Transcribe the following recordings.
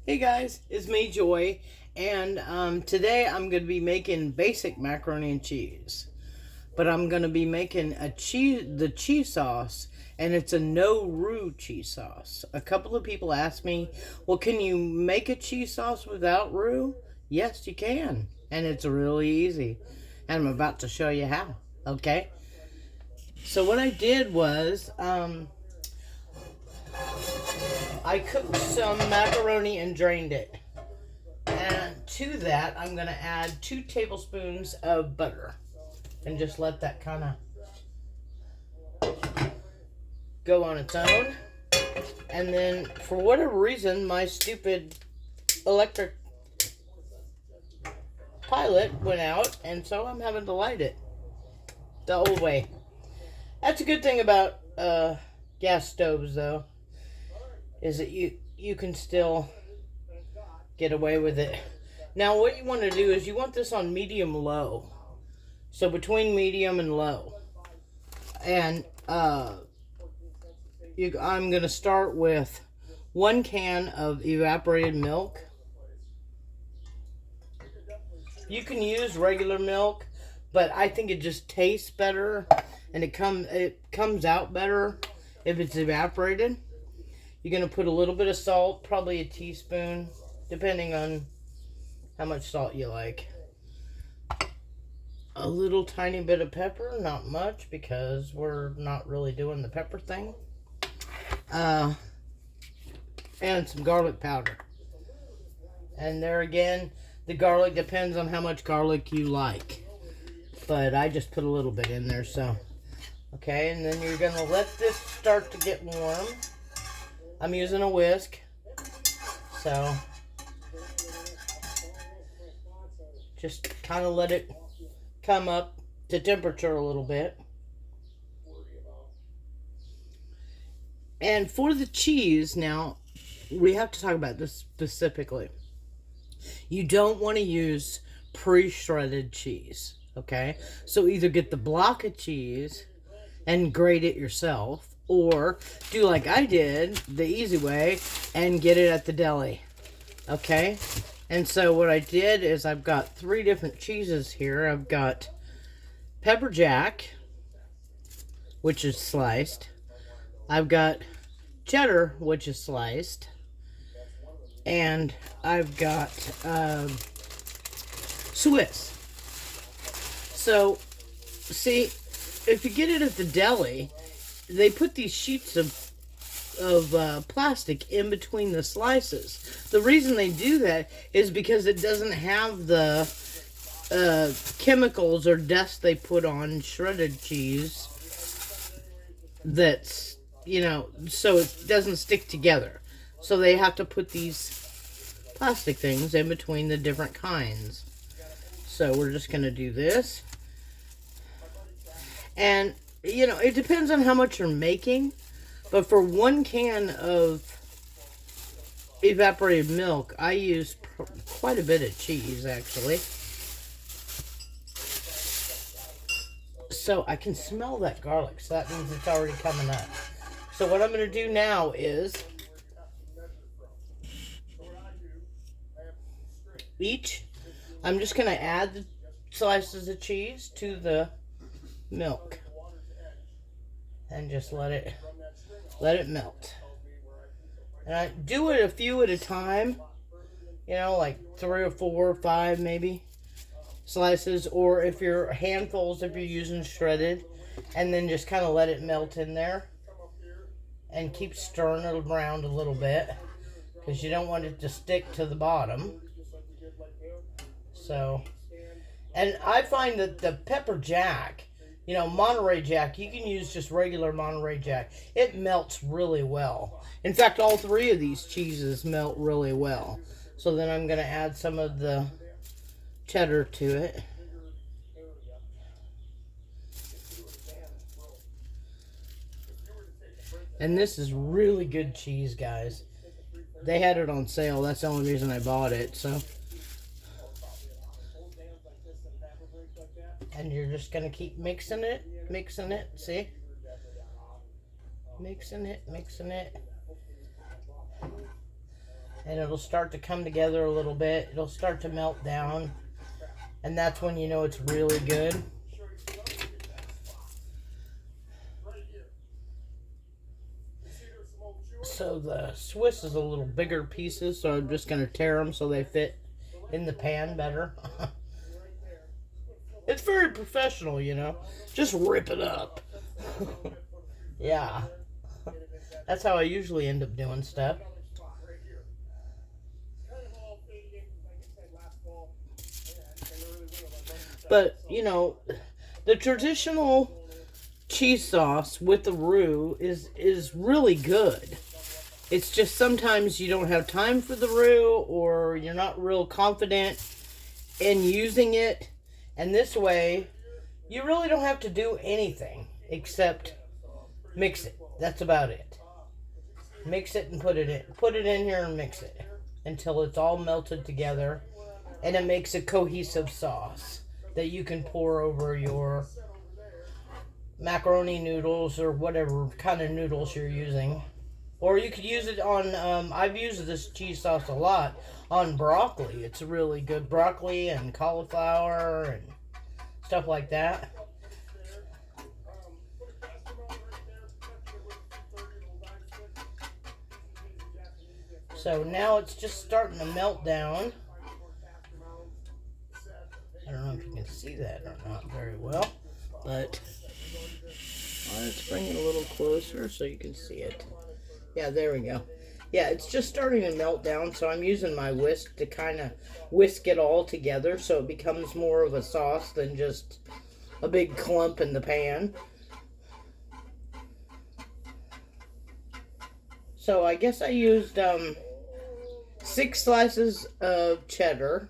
Hey guys, it's me, Joy, and today I'm going to be making basic macaroni and cheese. But I'm going to be making the cheese sauce, and it's a no roux cheese sauce. A couple of people asked me, well, can you make a cheese sauce without roux? Yes, you can, and it's really easy. And I'm about to show you how, okay? So what I did was, I cooked some macaroni and drained it. And to that, I'm going to add 2 tablespoons of butter. And just let that kind of go on its own. And then, for whatever reason, my stupid electric pilot went out. And so I'm having to light it the old way. That's a good thing about gas stoves, though, is that you can still get away with it. Now, what you want to do is you want this on medium-low. So between medium and low. And I'm going to start with 1 can of evaporated milk. You can use regular milk, but I think it just tastes better and it comes out better if it's evaporated. You're going to put a little bit of salt, probably a teaspoon, depending on how much salt you like. A little tiny bit of pepper, not much because we're not really doing the pepper thing. And some garlic powder. And there again, the garlic depends on how much garlic you like. But I just put a little bit in there, so. Okay, and then you're going to let this start to get warm. I'm using a whisk. So, just kind of let it come up to temperature a little bit. And for the cheese, now, we have to talk about this specifically. You don't want to use pre-shredded cheese, okay? So either get the block of cheese and grate it yourself, or do like I did, the easy way, and get it at the deli, okay? And so what I did is I've got 3 different cheeses here. I've got pepper jack, which is sliced. I've got cheddar, which is sliced. And I've got Swiss. So, see, if you get it at the deli, they put these sheets of plastic in between the slices. The reason they do that is because it doesn't have the chemicals or dust they put on shredded cheese that's, so it doesn't stick together. So they have to put these plastic things in between the different kinds. So we're just going to do this. And, it depends on how much you're making. But for 1 can of evaporated milk, I use quite a bit of cheese, actually. So I can smell that garlic, so that means it's already coming up. So what I'm going to do now is I'm just going to add the slices of cheese to the milk and just let it melt. And I do it a few at a time, like 3 or 4 or 5 maybe slices, or if you're handfuls, if you're using shredded, and then just kind of let it melt in there and keep stirring it around a little bit because you don't want it to stick to the bottom. So, and I find that the pepper jack, Monterey Jack, you can use just regular Monterey Jack. It melts really well. In fact, all 3 of these cheeses melt really well. So then I'm going to add some of the cheddar to it. And this is really good cheese, guys. They had it on sale. That's the only reason I bought it, so. And you're just going to keep mixing it, see? Mixing it. and it'll start to come together a little bit. It'll start to melt down, and that's when you know it's really good. So the Swiss is a little bigger pieces, so I'm just going to tear them so they fit in the pan better. It's very professional, you know. Just rip it up. Yeah. That's how I usually end up doing stuff. But, you know, the traditional cheese sauce with the roux is really good. It's just sometimes you don't have time for the roux, or you're not real confident in using it. And this way, you really don't have to do anything except mix it. That's about it. Mix it and put it in. Put it in here and mix it until it's all melted together, and it makes a cohesive sauce that you can pour over your macaroni noodles or whatever kind of noodles you're using. Or you could use it on, I've used this cheese sauce a lot on broccoli. It's really good. Broccoli and cauliflower and stuff like that. So now it's just starting to melt down. I don't know if you can see that or not very well, but let's bring it a little closer so you can see it. Yeah, there we go. Yeah, it's just starting to melt down, so I'm using my whisk to kind of whisk it all together so it becomes more of a sauce than just a big clump in the pan. So I guess I used 6 slices of cheddar,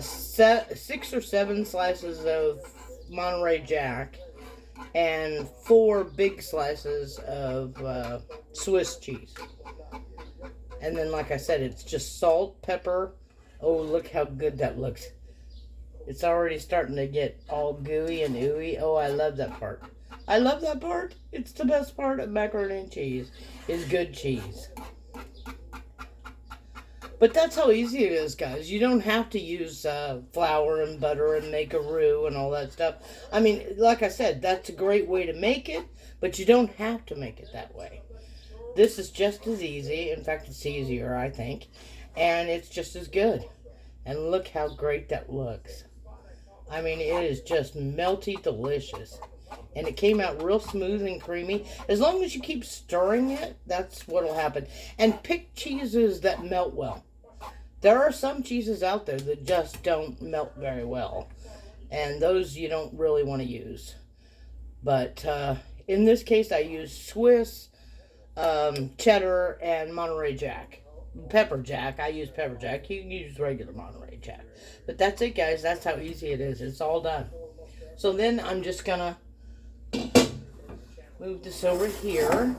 6 or 7 slices of Monterey Jack, and 4 big slices of Swiss cheese. And then, like I said, it's just salt, pepper. Oh, look how good that looks. It's already starting to get all gooey and ooey. Oh, I love that part. I love that part. It's the best part of macaroni and cheese, is good cheese. But that's how easy it is, guys. You don't have to use flour and butter and make a roux and all that stuff. I mean, like I said, that's a great way to make it, but you don't have to make it that way. This is just as easy. In fact, it's easier, I think. And it's just as good. And look how great that looks. I mean, it is just melty delicious. And it came out real smooth and creamy. As long as you keep stirring it, that's what will happen. And pick cheeses that melt well. There are some cheeses out there that just don't melt very well. And those you don't really want to use. But in this case, I used Swiss, cheddar, and Monterey Jack. Pepper Jack. I use Pepper Jack. You can use regular Monterey Jack. But that's it, guys. That's how easy it is. It's all done. So then I'm just going to move this over here.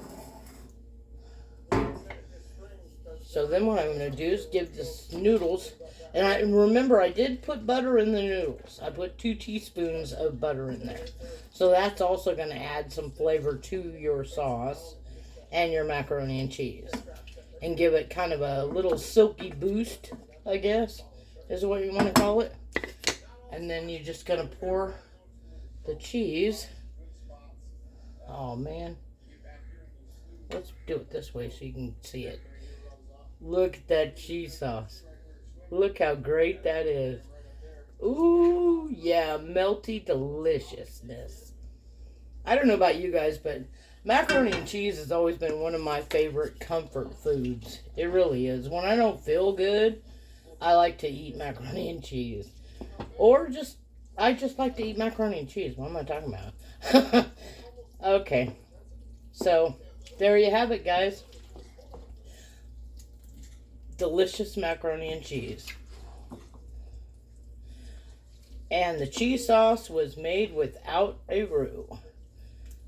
So then what I'm going to do is give this noodles, and remember I did put butter in the noodles. I put 2 teaspoons of butter in there. So that's also going to add some flavor to your sauce and your macaroni and cheese. And give it kind of a little silky boost, I guess, is what you want to call it. And then you're just going to pour the cheese. Oh, man. Let's do it this way so you can see it. Look at that cheese sauce. Look how great that is. Ooh, yeah, melty deliciousness. I don't know about you guys, but macaroni and cheese has always been one of my favorite comfort foods. It really is. When I don't feel good, I like to eat macaroni and cheese. Or I just like to eat macaroni and cheese. What am I talking about? Okay. So, there you have it, guys. Delicious macaroni and cheese. And the cheese sauce was made without a roux.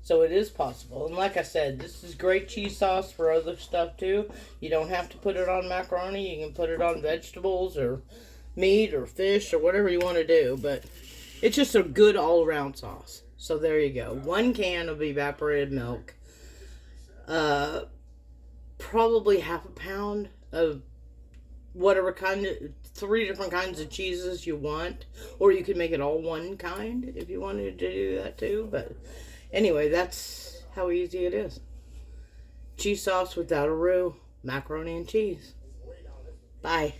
So it is possible. And like I said, this is great cheese sauce for other stuff too. You don't have to put it on macaroni. You can put it on vegetables or meat or fish or whatever you want to do. But it's just a good all-around sauce. So there you go. 1 can of evaporated milk. probably half a pound of whatever kind of 3 different kinds of cheeses you want, or you could make it all one kind if you wanted to do that too. But anyway, that's how easy it is. Cheese sauce without a roux, macaroni and cheese. Bye.